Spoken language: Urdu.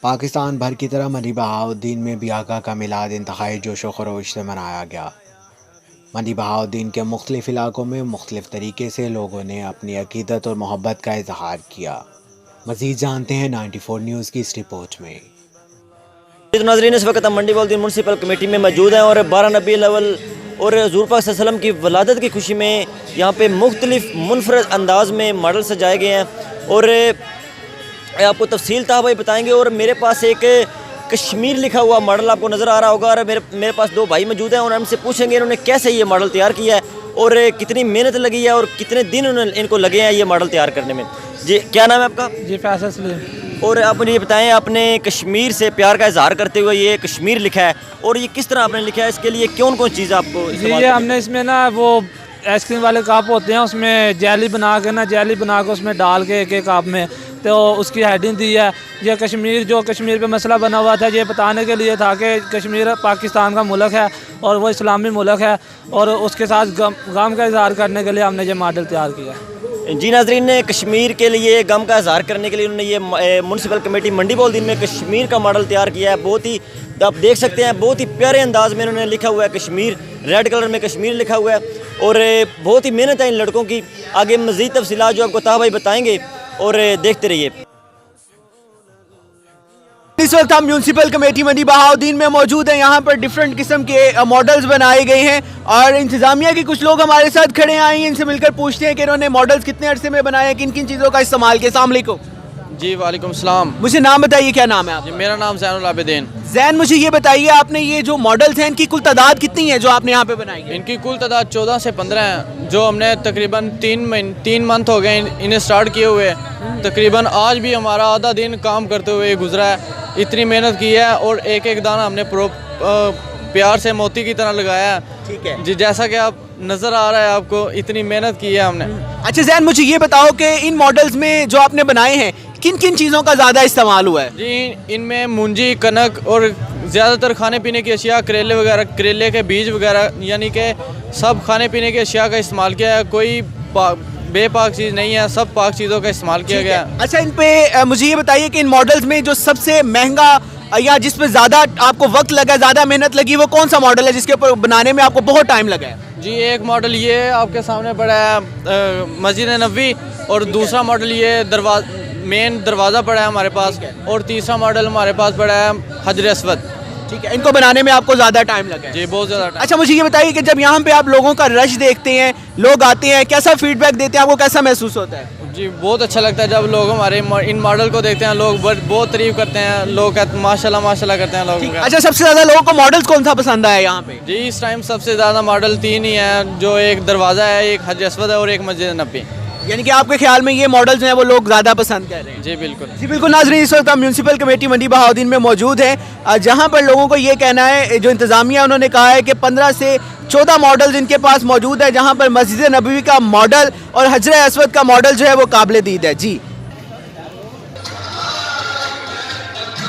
پاکستان بھر کی طرح منی بہاؤالدین میں بھی آقا کا میلاد انتہائی جوش و خروش سے منایا گیا۔ منی بہاؤالدین کے مختلف علاقوں میں مختلف طریقے سے لوگوں نے اپنی عقیدت اور محبت کا اظہار کیا۔ مزید جانتے ہیں 94 نیوز کی اس رپورٹ میں۔ ناظرین، اس وقت ہم منڈی بہاؤالدین میونسپل کمیٹی میں موجود ہیں اور 12 ربیع الاول اور حضور پاک صلی اللہ علیہ وسلم کی ولادت کی خوشی میں یہاں پہ مختلف منفرد انداز میں ماڈل سجائے گئے ہیں اور آپ کو تفصیل بھائی بتائیں گے۔ اور میرے پاس ایک کشمیر لکھا ہوا ماڈل آپ کو نظر آ رہا ہوگا اور میرے پاس دو بھائی موجود ہیں اور ہم سے پوچھیں گے انہوں نے کیسے یہ ماڈل تیار کیا ہے اور کتنی محنت لگی ہے اور کتنے دن ان کو لگے ہیں یہ ماڈل تیار کرنے میں۔ جی کیا نام ہے آپ کا؟ جی فیصل سلیم۔ اور آپ مجھے یہ بتائیں، آپ نے کشمیر سے پیار کا اظہار کرتے ہوئے یہ کشمیر لکھا ہے اور یہ کس طرح آپ نے لکھا ہے؟ اس کے لیے کون چیز آپ کو جی یہ ہم نے اس میں نا وہ آئس کریم والے کپ ہوتے ہیں، اس میں جیلی بنا کے اس میں ڈال کے ایک کپ میں تو اس کی ہیڈنگ دی ہے۔ یہ کشمیر پہ مسئلہ بنا ہوا تھا، یہ بتانے کے لیے تھا کہ کشمیر پاکستان کا ملک ہے اور وہ اسلامی ملک ہے اور اس کے ساتھ غم کا اظہار کرنے کے لیے ہم نے یہ ماڈل تیار کیا ہے۔ جی ناظرین، نے کشمیر کے لیے غم کا اظہار کرنے کے لیے انہوں نے یہ میونسپل کمیٹی منڈی بہاؤالدین میں کشمیر کا ماڈل تیار کیا ہے۔ بہت ہی آپ دیکھ سکتے ہیں، بہت ہی پیارے انداز میں انہوں نے لکھا ہوا ہے کشمیر، ریڈ کلر میں کشمیر لکھا ہوا ہے اور بہت ہی محنت ہے ان لڑکوں کی۔ آگے مزید تفصیلات جو آپ کو طاہر بھائی بتائیں گے اور دیکھتے رہیے۔ اس وقت ہم میونسپل کمیٹی منڈی بہاؤالدین میں موجود ہیں۔ یہاں پر ڈیفرنٹ قسم کے ماڈلز بنائے گئے ہیں اور انتظامیہ کے کچھ لوگ ہمارے ساتھ کھڑے آئے ہیں، ان سے مل کر پوچھتے ہیں کہ انہوں نے ماڈلز کتنے عرصے میں بنائے ہیں، کن کن چیزوں کا استعمال کیا۔ السلام علیکم جی وعلیکم السلام۔ مجھے نام بتائیے، کیا نام ہے آپ؟ جی میرا نام زین العابدین۔ زین، مجھے یہ بتائیے آپ نے یہ جو ماڈلز ہیں ان کی کل تعداد کتنی ہے جو آپ نے یہاں پہ بنائی ہے؟ ان کی کل تعداد 14 سے 15 ہیں، جو ہم نے تقریباً 3 منتھ ہو گئے انہیں سٹارٹ کیے ہوئے۔ تقریباً آج بھی ہمارا آدھا دن کام کرتے ہوئے گزرا ہے، اتنی محنت کی ہے اور ایک ایک دانہ ہم نے پیار سے موتی کی طرح لگایا ہے۔ ٹھیک ہے جی جیسا کہ آپ نظر آ رہا ہے آپ کو، اتنی محنت کی ہے ہم نے۔ اچھا زین، مجھے یہ بتاؤ کہ ان ماڈلز میں جو آپ نے بنائے ہیں کن کن چیزوں کا زیادہ استعمال ہوا ہے؟ جی ان میں مونجی، کنک اور زیادہ تر کھانے پینے کی اشیاء، کریلے وغیرہ، کریلے کے بیج وغیرہ، یعنی کہ سب کھانے پینے کی اشیاء کا استعمال کیا ہے۔ کوئی بے پاک چیز نہیں ہے، سب پاک چیزوں کا استعمال کیا گیا ہے۔ اچھا ان پہ مجھے یہ بتائیے کہ ان ماڈلز میں جو سب سے مہنگا یا جس پہ زیادہ آپ کو وقت لگا، زیادہ محنت لگی، وہ کون سا ماڈل ہے جس کے اوپر بنانے میں آپ کو بہت ٹائم لگا ہے؟ جی ایک ماڈل یہ آپ کے سامنے پڑا ہے مسجد نبوی، اور دوسرا ماڈل یہ مین دروازہ پڑا ہے ہمارے پاس، اور تیسرا ماڈل ہمارے پاس پڑا ہے حجر اسود۔ ٹھیک ہے، ان کو بنانے میں آپ کو زیادہ ٹائم لگا ہے؟ جی بہت زیادہ ٹائم۔ اچھا مجھے یہ بتائیے کہ جب یہاں پہ آپ لوگوں کا رش دیکھتے ہیں، لوگ آتے ہیں، کیسا فیڈ بیک دیتے ہیں، آپ کو کیسا محسوس ہوتا ہے؟ جی بہت اچھا لگتا ہے جب لوگ ہمارے ان ماڈل کو دیکھتے ہیں، لوگ بہت تعریف کرتے ہیں، لوگ کہتے ہیں ماشاءاللہ ماشاءاللہ کرتے ہیں لوگ۔ اچھا سب سے زیادہ لوگوں کو ماڈلز کون سا پسند آیا یہاں پہ؟ جی اس ٹائم سب سے زیادہ ماڈل 3 ہی ہیں، جو ایک دروازہ ہے، ایک حجر اسود ہے اور ایک مسجد نبوی۔ یعنی کہ آپ کے خیال میں یہ ماڈلز ہیں وہ لوگ زیادہ پسند کر رہے ہیں؟ جی بالکل۔ جی بالکل ناظرین، اس وقت ہم میونسپل کمیٹی منڈی بہاؤالدین میں موجود ہیں جہاں پر لوگوں کو یہ کہنا ہے، جو انتظامیہ انہوں نے کہا ہے کہ 15 سے 14 ماڈلز ان کے پاس موجود ہے، جہاں پر مسجد نبوی کا ماڈل اور حجر اسود کا ماڈل جو ہے وہ قابل دید ہے۔ جی